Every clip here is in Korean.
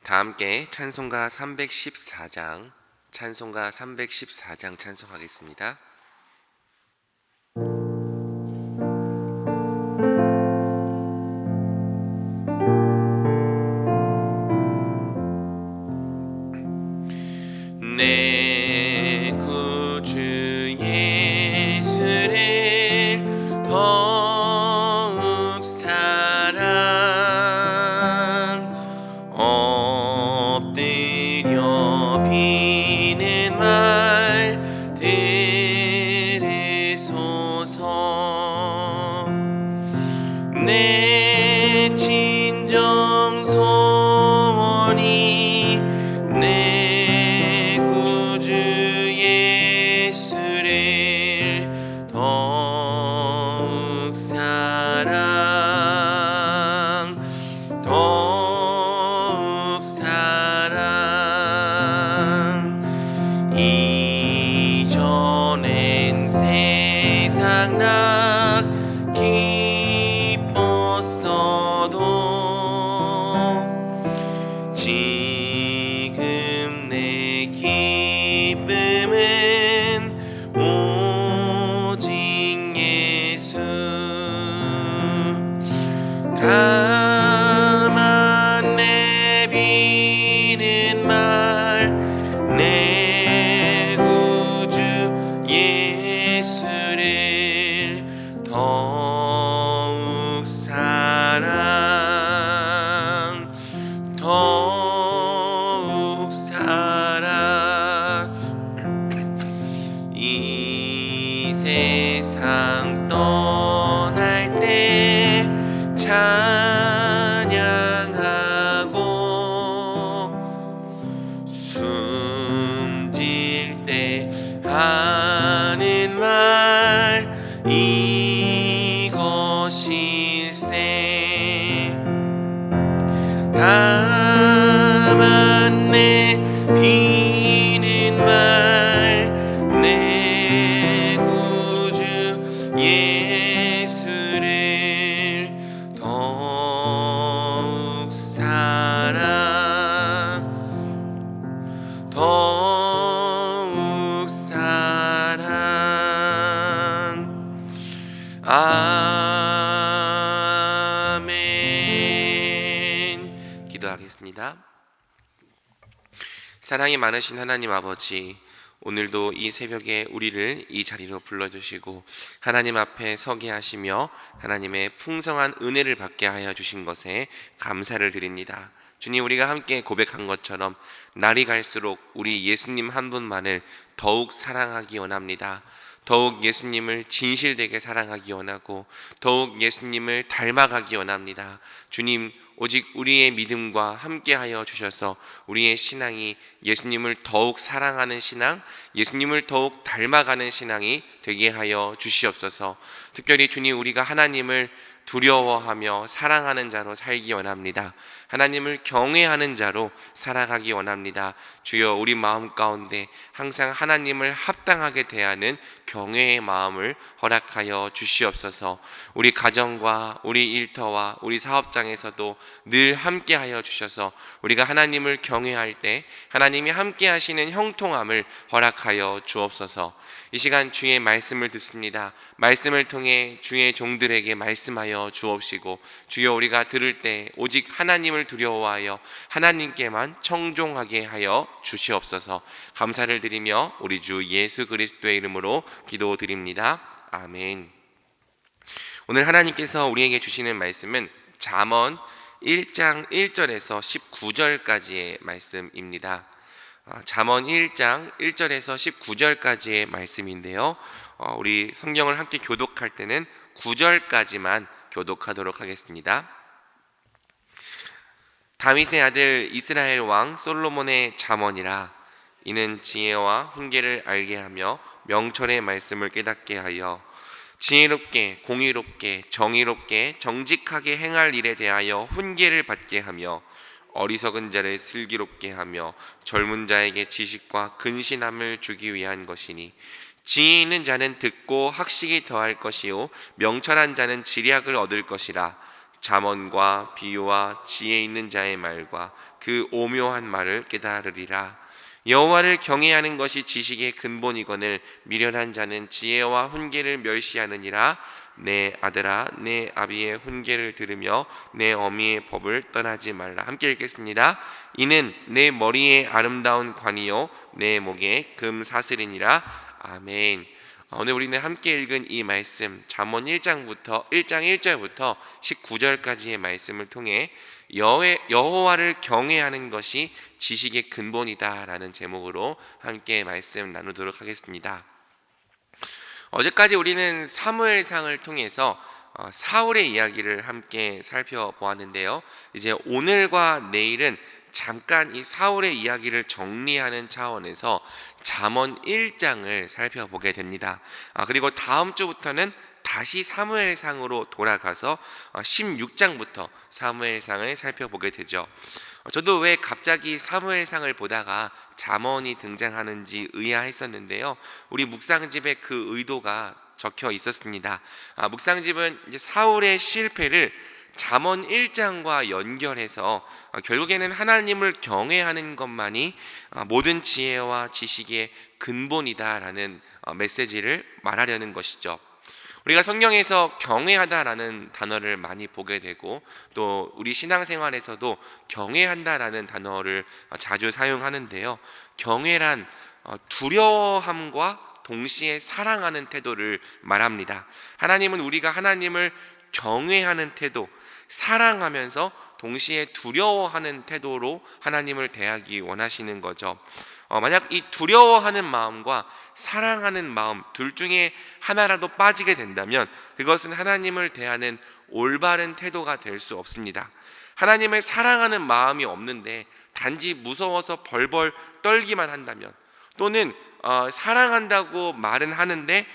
다 함께 찬송가 314장 찬송하겠습니다. 내 구주 예수를 더욱 사랑 엎드려 비는 말 들으소서. 내 진정 소원이 내 구주 예수를 더욱 사랑 이전엔 세상 나 기뻤어도 지금 내 기쁨은 오직 예수. 다만 내 비는 말 내 구주 예수를 더욱 사랑 이 세상 떠날 때 찬양하고 숨질 때 하는 말 이것일세. 다만 내 비는 말 내 구주 예수를 더욱 사랑 아멘. 기도하겠습니다. 사랑이 많으신 하나님 아버지, 오늘도 이 새벽에 우리를 이 자리로 불러주시고 하나님 앞에 서게 하시며 하나님의 풍성한 은혜를 받게 하여 주신 것에 감사를 드립니다. 주님, 우리가 함께 고백한 것처럼 날이 갈수록 우리 예수님 한 분만을 더욱 사랑하기 원합니다. 더욱 예수님을 진실되게 사랑하기 원하고 더욱 예수님을 닮아가기 원합니다. 주님, 오직 우리의 믿음과 함께하여 주셔서 우리의 신앙이 예수님을 더욱 사랑하는 신앙, 예수님을 더욱 닮아가는 신앙이 되게 하여 주시옵소서. 특별히 주님, 우리가 하나님을 두려워하며 사랑하는 자로 살기 원합니다. 하나님을 경외하는 자로 살아가기 원합니다. 주여, 우리 마음 가운데 항상 하나님을 합당하게 대하는 경외의 마음을 허락하여 주시옵소서. 우리 가정과 우리 일터와 우리 사업장에서도 늘 함께하여 주셔서 우리가 하나님을 경외할 때 하나님이 함께 하시는 형통함을 허락하여 주옵소서. 이 시간 주의 말씀을 듣습니다. 말씀을 통해 주의 종들에게 말씀하여 주옵시고, 주여, 우리가 들을 때 오직 하나님을 두려워하여 하나님께만 청종하게 하여 주시옵소서. 감사를 드리며 우리 주 예수 그리스도의 이름으로 기도드립니다. 아멘. 오늘 하나님께서 우리에게 주시는 말씀은 잠언 1장 1절에서 19절까지의 말씀입니다. 잠언 1장 1절에서 19절까지의 말씀인데요, 우리 성경을 함께 교독할 때는 9절까지만 교독하도록 하겠습니다. 다윗의 아들 이스라엘 왕 솔로몬의 잠언이라. 이는 지혜와 훈계를 알게 하며 명철의 말씀을 깨닫게 하여 지혜롭게 공의롭게 정의롭게 정직하게 행할 일에 대하여 훈계를 받게 하며 어리석은 자를 슬기롭게 하며 젊은 자에게 지식과 근신함을 주기 위한 것이니, 지혜 있는 자는 듣고 학식이 더할 것이요 명철한 자는 지략을 얻을 것이라. 잠언과 비유와 지혜 있는 자의 말과 그 오묘한 말을 깨달으리라. 여호와를 경외하는 것이 지식의 근본이거늘 미련한 자는 지혜와 훈계를 멸시하느니라. 내 아들아, 내 아비의 훈계를 들으며 내 어미의 법을 떠나지 말라. 함께 읽겠습니다. 이는 내 머리에 아름다운 관이요 내 목에 금 사슬이니라. 아멘. 오늘 우리는 함께 읽은 이 말씀 잠언 1장 1절부터 19절까지의 말씀을 통해 여호와를 경외하는 것이 지식의 근본이다라는 제목으로 함께 말씀 나누도록 하겠습니다. 어제까지 우리는 사무엘상을 통해서 사울의 이야기를 함께 살펴보았는데요. 이제 오늘과 내일은 잠깐 이 사울의 이야기를 정리하는 차원에서 잠언 1장을 살펴보게 됩니다. 그리고 다음 주부터는 다시 사무엘상으로 돌아가서 16장부터 사무엘상을 살펴보게 되죠. 저도 왜 갑자기 사무엘상을 보다가 잠언이 등장하는지 의아했었는데요. 우리 묵상집에 그 의도가 적혀 있었습니다. 묵상집은 이제 사울의 실패를 잠언 1장과 연결해서 결국에는 하나님을 경외하는 것만이 모든 지혜와 지식의 근본이다라는 메시지를 말하려는 것이죠. 우리가 성경에서 경외하다라는 단어를 많이 보게 되고 또 우리 신앙생활에서도 경외한다라는 단어를 자주 사용하는데요. 경외란 두려워함과 동시에 사랑하는 태도를 말합니다. 하나님은 우리가 하나님을 경외하는 태도, 사랑하면서 동시에 두려워하는 태도로 하나님을 대하기 원하시는 거죠. 만약 이 두려워하는 마음과 사랑하는 마음 둘 중에 하나라도 빠지게 된다면 그것은 하나님을 대하는 올바른 태도가 될 수 없습니다. 하나님을 사랑하는 마음이 없는데 단지 무서워서 벌벌 떨기만 한다면, 또는 사랑한다고 말은 하는데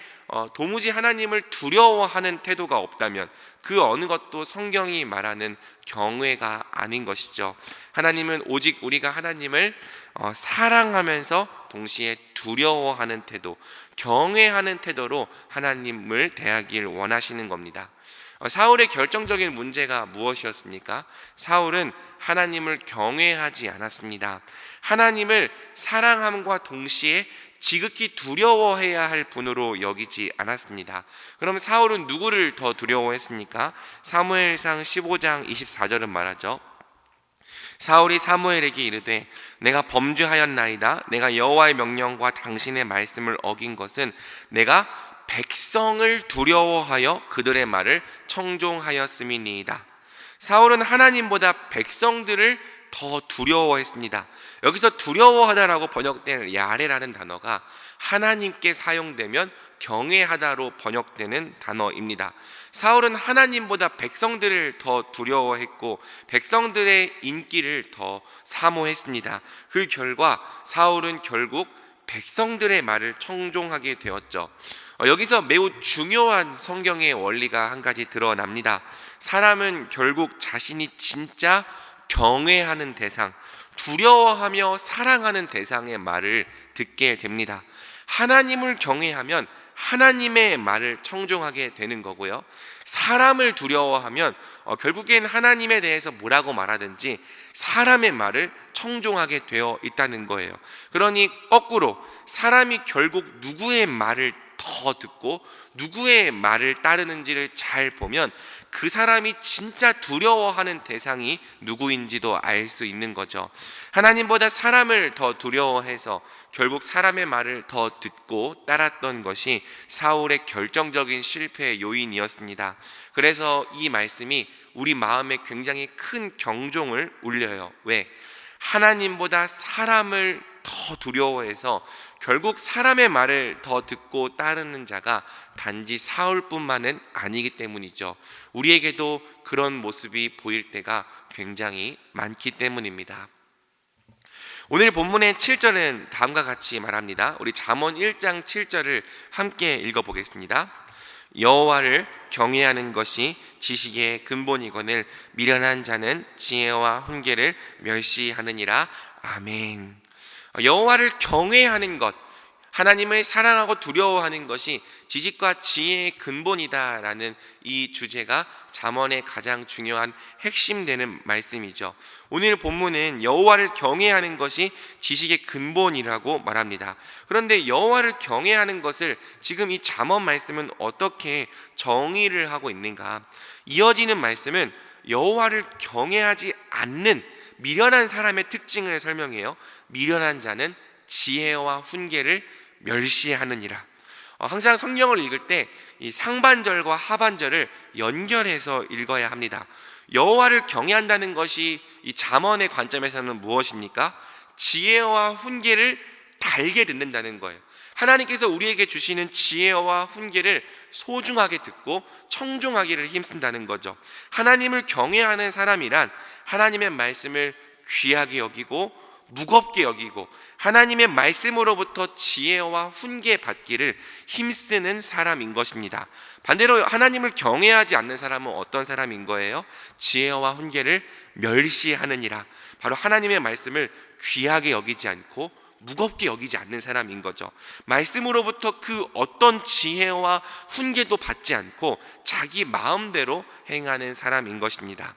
도무지 하나님을 두려워하는 태도가 없다면 그 어느 것도 성경이 말하는 경외가 아닌 것이죠. 하나님은 오직 우리가 하나님을 사랑하면서 동시에 두려워하는 태도, 경외하는 태도로 하나님을 대하길 원하시는 겁니다. 사울의 결정적인 문제가 무엇이었습니까? 사울은 하나님을 경외하지 않았습니다. 하나님을 사랑함과 동시에 지극히 두려워해야 할 분으로 여기지 않았습니다. 그럼 사울은 누구를 더 두려워했습니까? 사무엘상 15장 24절은 말하죠. 사울이 사무엘에게 이르되 내가 범죄하였나이다. 내가 여호와의 명령과 당신의 말씀을 어긴 것은 내가 백성을 두려워하여 그들의 말을 청종하였음이니이다. 사울은 하나님보다 백성들을 더 두려워했습니다. 여기서 두려워하다라고 번역된 야레라는 단어가 하나님께 사용되면 경외하다로 번역되는 단어입니다. 사울은 하나님보다 백성들을 더 두려워했고 백성들의 인기를 더 사모했습니다. 그 결과 사울은 결국 백성들의 말을 청종하게 되었죠. 여기서 매우 중요한 성경의 원리가 한 가지 드러납니다. 사람은 결국 자신이 진짜 경외하는 대상, 두려워하며 사랑하는 대상의 말을 듣게 됩니다. 하나님을 경외하면 하나님의 말을 청종하게 되는 거고요. 사람을 두려워하면 결국엔 하나님에 대해서 뭐라고 말하든지 사람의 말을 청종하게 되어 있다는 거예요. 그러니 거꾸로 사람이 결국 누구의 말을 더 듣고 누구의 말을 따르는지를 잘 보면 그 사람이 진짜 두려워하는 대상이 누구인지도 알 수 있는 거죠. 하나님보다 사람을 더 두려워해서 결국 사람의 말을 더 듣고 따랐던 것이 사울의 결정적인 실패의 요인이었습니다. 그래서 이 말씀이 우리 마음에 굉장히 큰 경종을 울려요. 왜? 하나님보다 사람을 더 두려워해서 결국 사람의 말을 더 듣고 따르는 자가 단지 사울뿐만은 아니기 때문이죠. 우리에게도 그런 모습이 보일 때가 굉장히 많기 때문입니다. 오늘 본문의 7절은 다음과 같이 말합니다. 우리 잠언 1장 7절을 함께 읽어보겠습니다. 여호와를 경외하는 것이 지식의 근본이거늘 미련한 자는 지혜와 훈계를 멸시하느니라. 아멘. 여호와를 경외하는 것, 하나님을 사랑하고 두려워하는 것이 지식과 지혜의 근본이다라는 이 주제가 잠언의 가장 중요한 핵심되는 말씀이죠. 오늘 본문은 여호와를 경외하는 것이 지식의 근본이라고 말합니다. 그런데 여호와를 경외하는 것을 지금 이 잠언 말씀은 어떻게 정의를 하고 있는가? 이어지는 말씀은 여호와를 경외하지 않는 미련한 사람의 특징을 설명해요. 미련한 자는 지혜와 훈계를 멸시하느니라. 항상 성경을 읽을 때 이 상반절과 하반절을 연결해서 읽어야 합니다. 여호와를 경외한다는 것이 이 잠언의 관점에서는 무엇입니까? 지혜와 훈계를 달게 듣는다는 거예요. 하나님께서 우리에게 주시는 지혜와 훈계를 소중하게 듣고 청종하기를 힘쓴다는 거죠. 하나님을 경외하는 사람이란 하나님의 말씀을 귀하게 여기고 무겁게 여기고 하나님의 말씀으로부터 지혜와 훈계 받기를 힘쓰는 사람인 것입니다. 반대로 하나님을 경외하지 않는 사람은 어떤 사람인 거예요? 지혜와 훈계를 멸시하느니라. 바로 하나님의 말씀을 귀하게 여기지 않고 무겁게 여기지 않는 사람인 거죠. 말씀으로부터 그 어떤 지혜와 훈계도 받지 않고 자기 마음대로 행하는 사람인 것입니다.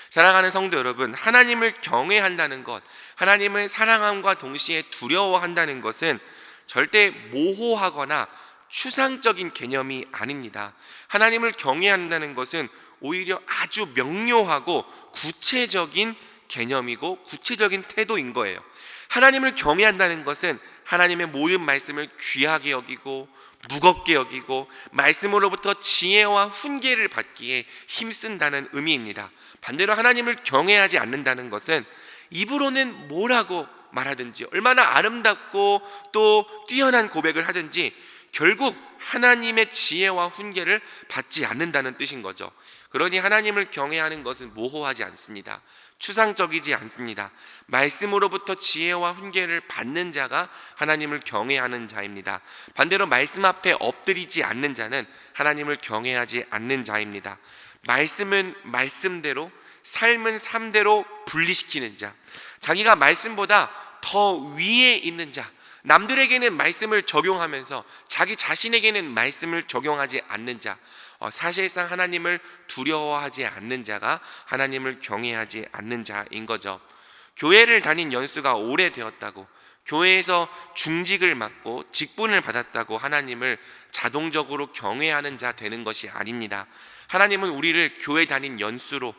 사랑하는 성도 여러분, 하나님을 경외한다는 것, 하나님을 사랑함과 동시에 두려워한다는 것은 절대 모호하거나 추상적인 개념이 아닙니다. 하나님을 경외한다는 것은 오히려 아주 명료하고 구체적인 개념이고 구체적인 태도인 거예요. 하나님을 경외한다는 것은 하나님의 모든 말씀을 귀하게 여기고 무겁게 여기고 말씀으로부터 지혜와 훈계를 받기에 힘쓴다는 의미입니다. 반대로 하나님을 경외하지 않는다는 것은 입으로는 뭐라고 말하든지 얼마나 아름답고 또 뛰어난 고백을 하든지 결국 하나님의 지혜와 훈계를 받지 않는다는 뜻인 거죠. 그러니 하나님을 경외하는 것은 모호하지 않습니다. 추상적이지 않습니다. 말씀으로부터 지혜와 훈계를 받는 자가 하나님을 경외하는 자입니다. 반대로 말씀 앞에 엎드리지 않는 자는 하나님을 경외하지 않는 자입니다. 말씀은 말씀대로, 삶은 삶대로 분리시키는 자, 자기가 말씀보다 더 위에 있는 자, 남들에게는 말씀을 적용하면서 자기 자신에게는 말씀을 적용하지 않는 자, 사실상 하나님을 두려워하지 않는 자가 하나님을 경외하지 않는 자인 거죠. 교회를 다닌 연수가 오래되었다고, 교회에서 중직을 맡고 직분을 받았다고 하나님을 자동적으로 경외하는 자 되는 것이 아닙니다. 하나님은 우리를 교회 다닌 연수로,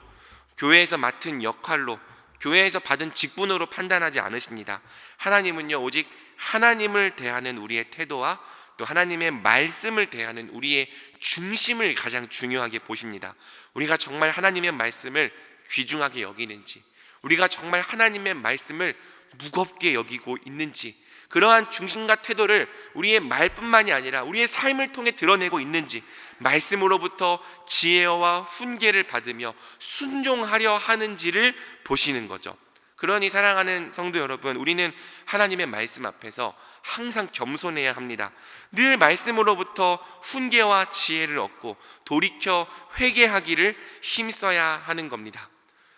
교회에서 맡은 역할로, 교회에서 받은 직분으로 판단하지 않으십니다. 하나님은요, 오직 하나님을 대하는 우리의 태도와 또 하나님의 말씀을 대하는 우리의 중심을 가장 중요하게 보십니다. 우리가 정말 하나님의 말씀을 귀중하게 여기는지, 우리가 정말 하나님의 말씀을 무겁게 여기고 있는지, 그러한 중심과 태도를 우리의 말뿐만이 아니라 우리의 삶을 통해 드러내고 있는지, 말씀으로부터 지혜와 훈계를 받으며 순종하려 하는지를 보시는 거죠. 그러니 사랑하는 성도 여러분, 우리는 하나님의 말씀 앞에서 항상 겸손해야 합니다. 늘 말씀으로부터 훈계와 지혜를 얻고 돌이켜 회개하기를 힘써야 하는 겁니다.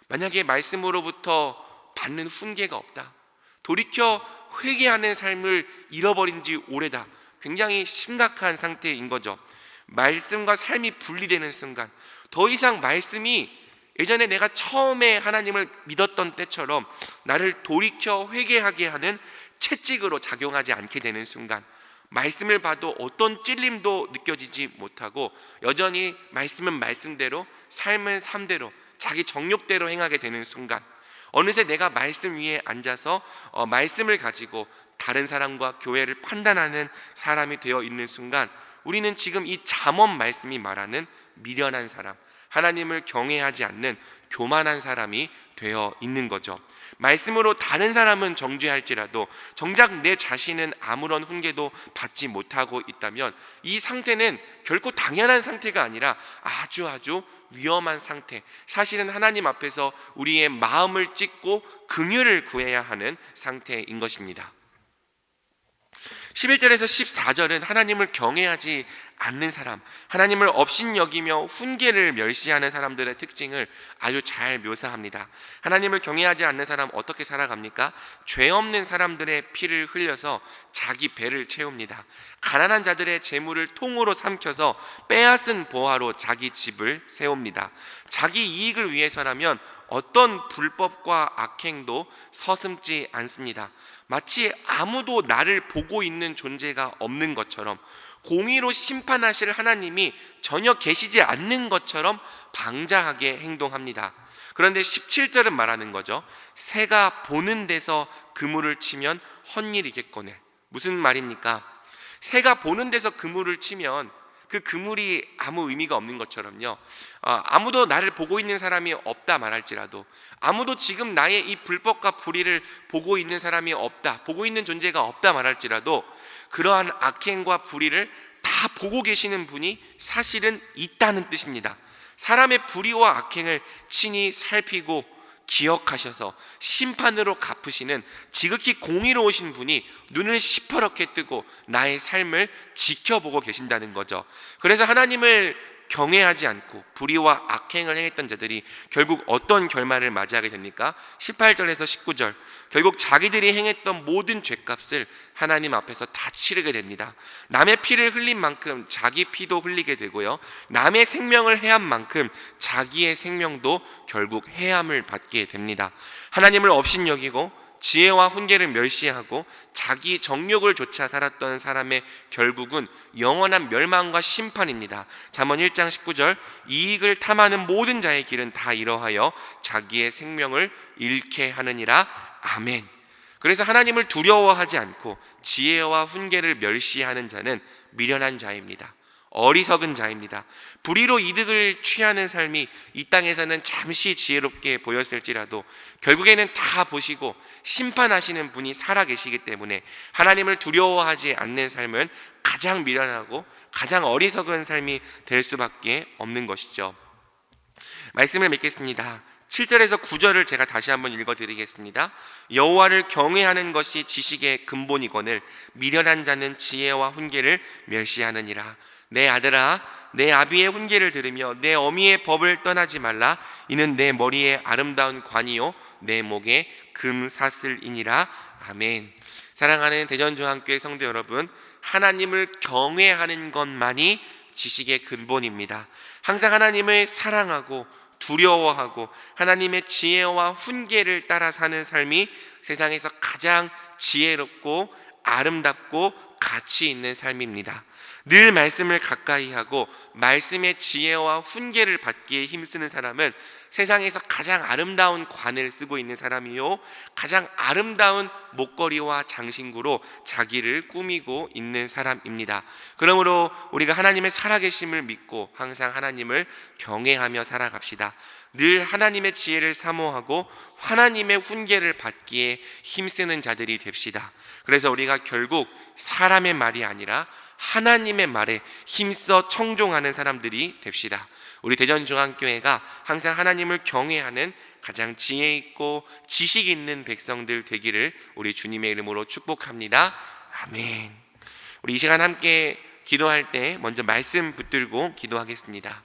만약에 말씀으로부터 받는 훈계가 없다, 돌이켜 회개하는 삶을 잃어버린 지 오래다, 굉장히 심각한 상태인 거죠. 말씀과 삶이 분리되는 순간 더 이상 말씀이 예전에 내가 처음에 하나님을 믿었던 때처럼 나를 돌이켜 회개하게 하는 채찍으로 작용하지 않게 되는 순간, 말씀을 봐도 어떤 찔림도 느껴지지 못하고 여전히 말씀은 말씀대로, 삶은 삶대로, 자기 정욕대로 행하게 되는 순간, 어느새 내가 말씀 위에 앉아서 말씀을 가지고 다른 사람과 교회를 판단하는 사람이 되어 있는 순간, 우리는 지금 이 잠언 말씀이 말하는 미련한 사람, 하나님을 경외하지 않는 교만한 사람이 되어 있는 거죠. 말씀으로 다른 사람은 정죄할지라도 정작 내 자신은 아무런 훈계도 받지 못하고 있다면 이 상태는 결코 당연한 상태가 아니라 아주 위험한 상태, 사실은 하나님 앞에서 우리의 마음을 찢고 긍휼을 구해야 하는 상태인 것입니다. 11절에서 14절은 하나님을 경외하지 않는 사람, 하나님을 업신여기며 훈계를 멸시하는 사람들의 특징을 아주 잘 묘사합니다. 하나님을 경외하지 않는 사람 어떻게 살아갑니까? 죄 없는 사람들의 피를 흘려서 자기 배를 채웁니다. 가난한 자들의 재물을 통으로 삼켜서 빼앗은 보화로 자기 집을 세웁니다. 자기 이익을 위해서라면 어떤 불법과 악행도 서슴지 않습니다. 마치 아무도 나를 보고 있는 존재가 없는 것처럼, 공의로 심판하실 하나님이 전혀 계시지 않는 것처럼 방자하게 행동합니다. 그런데 17절은 말하는 거죠. 새가 보는 데서 그물을 치면 헛일이겠거늘. 무슨 말입니까? 새가 보는 데서 그물을 치면 그 그물이 아무 의미가 없는 것처럼요, 아무도 나를 보고 있는 사람이 없다 말할지라도, 아무도 지금 나의 이 불법과 불의를 보고 있는 사람이 없다, 보고 있는 존재가 없다 말할지라도, 그러한 악행과 불의를 다 보고 계시는 분이 사실은 있다는 뜻입니다. 사람의 불의와 악행을 친히 살피고 기억하셔서 심판으로 갚으시는 지극히 공의로우신 분이 눈을 시퍼렇게 뜨고 나의 삶을 지켜보고 계신다는 거죠. 그래서 하나님을 경외하지 않고 불의와 악행을 행했던 자들이 결국 어떤 결말을 맞이하게 됩니까? 18절에서 19절, 결국 자기들이 행했던 모든 죄값을 하나님 앞에서 다 치르게 됩니다. 남의 피를 흘린 만큼 자기 피도 흘리게 되고요, 남의 생명을 해한 만큼 자기의 생명도 결국 해함을 받게 됩니다. 하나님을 업신여기고 지혜와 훈계를 멸시하고 자기 정욕을 좇아 살았던 사람의 결국은 영원한 멸망과 심판입니다. 잠언 1장 19절, 이익을 탐하는 모든 자의 길은 다 이러하여 자기의 생명을 잃게 하느니라. 아멘. 그래서 하나님을 두려워하지 않고 지혜와 훈계를 멸시하는 자는 미련한 자입니다. 어리석은 자입니다. 불의로 이득을 취하는 삶이 이 땅에서는 잠시 지혜롭게 보였을지라도 결국에는 다 보시고 심판하시는 분이 살아계시기 때문에 하나님을 두려워하지 않는 삶은 가장 미련하고 가장 어리석은 삶이 될 수밖에 없는 것이죠. 말씀을 맺겠습니다. 7절에서 9절을 제가 다시 한번 읽어드리겠습니다. 여호와를 경외하는 것이 지식의 근본이거늘 미련한 자는 지혜와 훈계를 멸시하느니라. 내 아들아, 내 아비의 훈계를 들으며 내 어미의 법을 떠나지 말라. 이는 내 머리에 아름다운 관이요 내 목에 금사슬이니라. 아멘. 사랑하는 대전중앙교회 성도 여러분, 하나님을 경외하는 것만이 지식의 근본입니다. 항상 하나님을 사랑하고 두려워하고 하나님의 지혜와 훈계를 따라 사는 삶이 세상에서 가장 지혜롭고 아름답고 가치 있는 삶입니다. 늘 말씀을 가까이 하고 말씀의 지혜와 훈계를 받기에 힘쓰는 사람은 세상에서 가장 아름다운 관을 쓰고 있는 사람이요, 가장 아름다운 목걸이와 장신구로 자기를 꾸미고 있는 사람입니다. 그러므로 우리가 하나님의 살아계심을 믿고 항상 하나님을 경외하며 살아갑시다. 늘 하나님의 지혜를 사모하고 하나님의 훈계를 받기에 힘쓰는 자들이 됩시다. 그래서 우리가 결국 사람의 말이 아니라 하나님의 말에 힘써 청종하는 사람들이 됩시다. 우리 대전중앙교회가 항상 하나님을 경외하는 가장 지혜 있고 지식 있는 백성들 되기를 우리 주님의 이름으로 축복합니다. 아멘. 우리 이 시간 함께 기도할 때 먼저 말씀 붙들고 기도하겠습니다.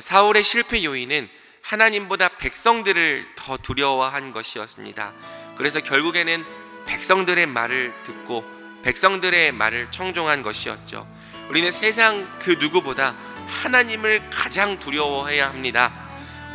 사울의 실패 요인은 하나님보다 백성들을 더 두려워한 것이었습니다. 그래서 결국에는 백성들의 말을 듣고 백성들의 말을 청종한 것이었죠. 우리는 세상 그 누구보다 하나님을 가장 두려워해야 합니다.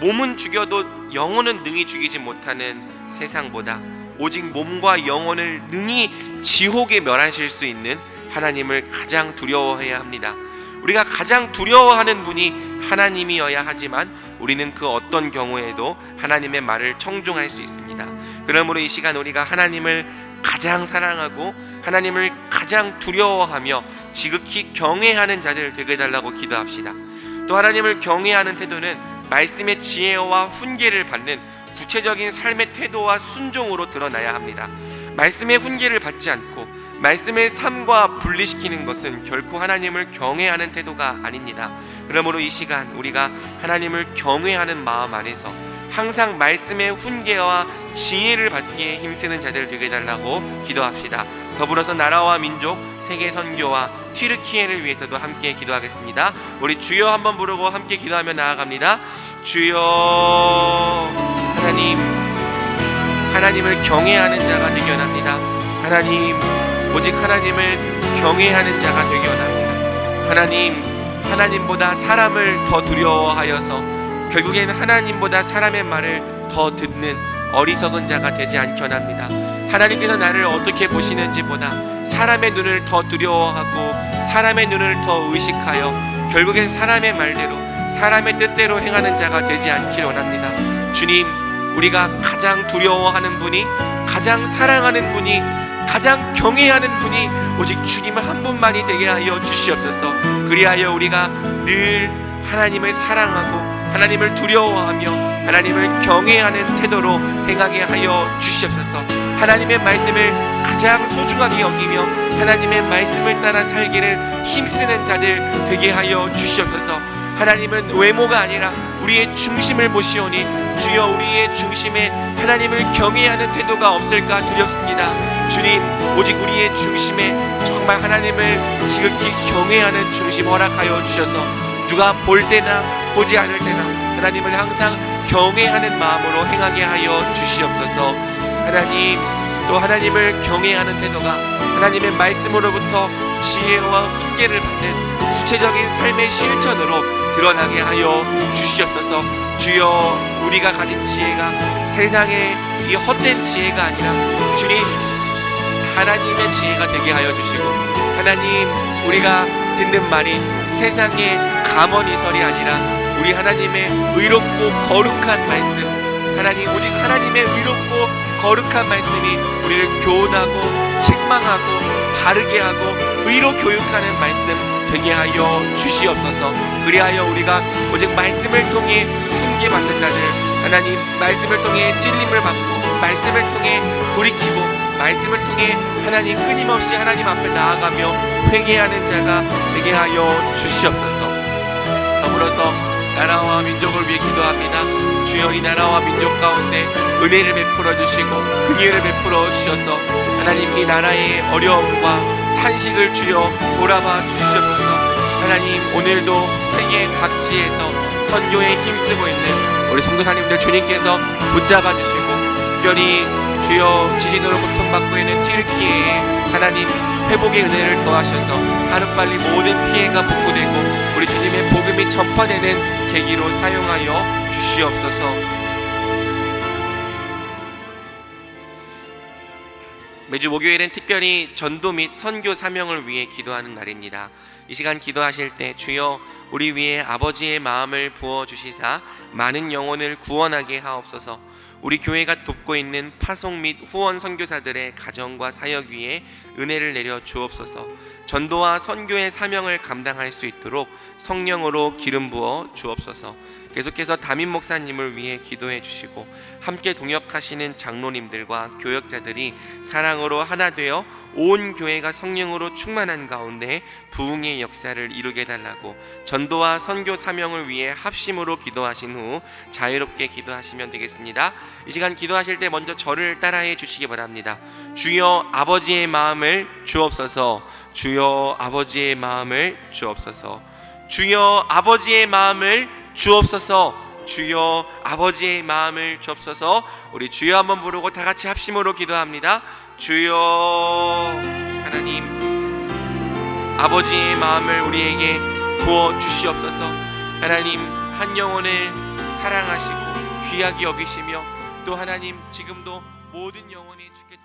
몸은 죽여도 영혼은 능히 죽이지 못하는 세상보다 오직 몸과 영혼을 능히 지옥에 멸하실 수 있는 하나님을 가장 두려워해야 합니다. 우리가 가장 두려워하는 분이 하나님이어야 하지만 우리는 그 어떤 경우에도 하나님의 말을 청종할 수 있습니다. 그러므로 이 시간 우리가 하나님을 가장 사랑하고 하나님을 가장 두려워하며 지극히 경외하는 자들 되게 해달라고 기도합시다. 또 하나님을 경외하는 태도는 말씀의 지혜와 훈계를 받는 구체적인 삶의 태도와 순종으로 드러나야 합니다. 말씀의 훈계를 받지 않고 말씀의 삶과 분리시키는 것은 결코 하나님을 경외하는 태도가 아닙니다. 그러므로 이 시간 우리가 하나님을 경외하는 마음 안에서 항상 말씀의 훈계와 지혜를 받기에 힘쓰는 자들 되게 해달라고 기도합시다. 더불어서 나라와 민족, 세계 선교와 튀르키예를 위해서도 함께 기도하겠습니다. 우리 주여 한번 부르고 함께 기도하며 나아갑니다. 주여. 하나님을 경외하는 자가 되기 원합니다. 오직 하나님을 경외하는 자가 되기 원합니다. 하나님보다 사람을 더 두려워하여서 결국에는 하나님보다 사람의 말을 더 듣는 어리석은 자가 되지 않기 원합니다. 하나님께서 나를 어떻게 보시는지보다 사람의 눈을 더 두려워하고 사람의 눈을 더 의식하여 결국엔 사람의 말대로 사람의 뜻대로 행하는 자가 되지 않기를 원합니다. 주님, 우리가 가장 두려워하는 분이, 가장 사랑하는 분이, 가장 경외하는 분이 오직 주님 한 분만이 되게 하여 주시옵소서. 그리하여 우리가 늘 하나님을 사랑하고 하나님을 두려워하며 하나님을 경외하는 태도로 행하게 하여 주시옵소서. 하나님의 말씀을 가장 소중하게 여기며 하나님의 말씀을 따라 살기를 힘쓰는 자들 되게 하여 주시옵소서. 하나님은 외모가 아니라 우리의 중심을 보시오니 주여, 우리의 중심에 하나님을 경외하는 태도가 없을까 두렵습니다. 주님, 오직 우리의 중심에 정말 하나님을 지극히 경외하는 중심 허락하여 주셔서 누가 볼 때나 보지 않을 때나 하나님을 항상 경외하는 마음으로 행하게 하여 주시옵소서. 또 하나님을 경외하는 태도가 하나님의 말씀으로부터 지혜와 훈계를 받는 구체적인 삶의 실천으로 드러나게 하여 주시옵소서. 주여, 우리가 가진 지혜가 세상의 이 헛된 지혜가 아니라 주님 하나님의 지혜가 되게 하여 주시고, 하나님, 우리가 듣는 말이 세상의 감언이설이 아니라 우리 하나님의 의롭고 거룩한 말씀, 하나님, 오직 하나님의 의롭고 거룩한 말씀이 우리를 교훈하고 책망하고 바르게 하고 의로 교육하는 말씀 되게 하여 주시옵소서. 그리하여 우리가 오직 말씀을 통해 훈계받는 자들, 하나님, 말씀을 통해 찔림을 받고 말씀을 통해 돌이키고 말씀을 통해 하나님 끊임없이 하나님 앞에 나아가며 회개하는 자가 되게 하여 주시옵소서. 더불어서 나라와 민족을 위해 기도합니다. 주여, 이 나라와 민족 가운데 은혜를 베풀어 주시고 긍휼을 베풀어 주셔서 하나님 이 나라의 어려움과 탄식을 주여 돌아봐 주시옵소서. 하나님, 오늘도 세계 각지에서 선교에 힘쓰고 있는 우리 선교사님들 주님께서 붙잡아 주시고, 특별히 주여 지진으로 고통받고 있는 튀르키예에 하나님 회복의 은혜를 더하셔서 하루빨리 모든 피해가 복구되고 우리 주님의 복음이 전파되는 계기로 사용하여 주시옵소서. 매주 목요일은 특별히 전도 및 선교 사명을 위해 기도하는 날입니다. 이 시간 기도하실 때 주여, 우리 위에 아버지의 마음을 부어주시사 많은 영혼을 구원하게 하옵소서. 우리 교회가 돕고 있는 파송 및 후원 선교사들의 가정과 사역 위에 은혜를 내려 주옵소서. 전도와 선교의 사명을 감당할 수 있도록 성령으로 기름 부어 주옵소서. 계속해서 담임 목사님을 위해 기도해 주시고 함께 동역하시는 장로님들과 교역자들이 사랑으로 하나 되어 온 교회가 성령으로 충만한 가운데 부흥의 역사를 이루게 달라고 전도와 선교 사명을 위해 합심으로 기도하신 후 자유롭게 기도하시면 되겠습니다. 이 시간 기도하실 때 먼저 저를 따라해 주시기 바랍니다. 주여, 아버지의 마음을 주옵소서. 주여, 아버지의 마음을 주옵소서. 주여, 아버지의 마음을 주옵소서. 주여, 아버지의 마음을 주옵소서. 우리 주여 한번 부르고 다 같이 합심으로 기도합니다. 주여, 하나님, 아버지의 마음을 우리에게 부어 주시옵소서. 하나님, 한 영혼을 사랑하시고 귀하게 여기시며 또 하나님 지금도 모든 영혼이 주께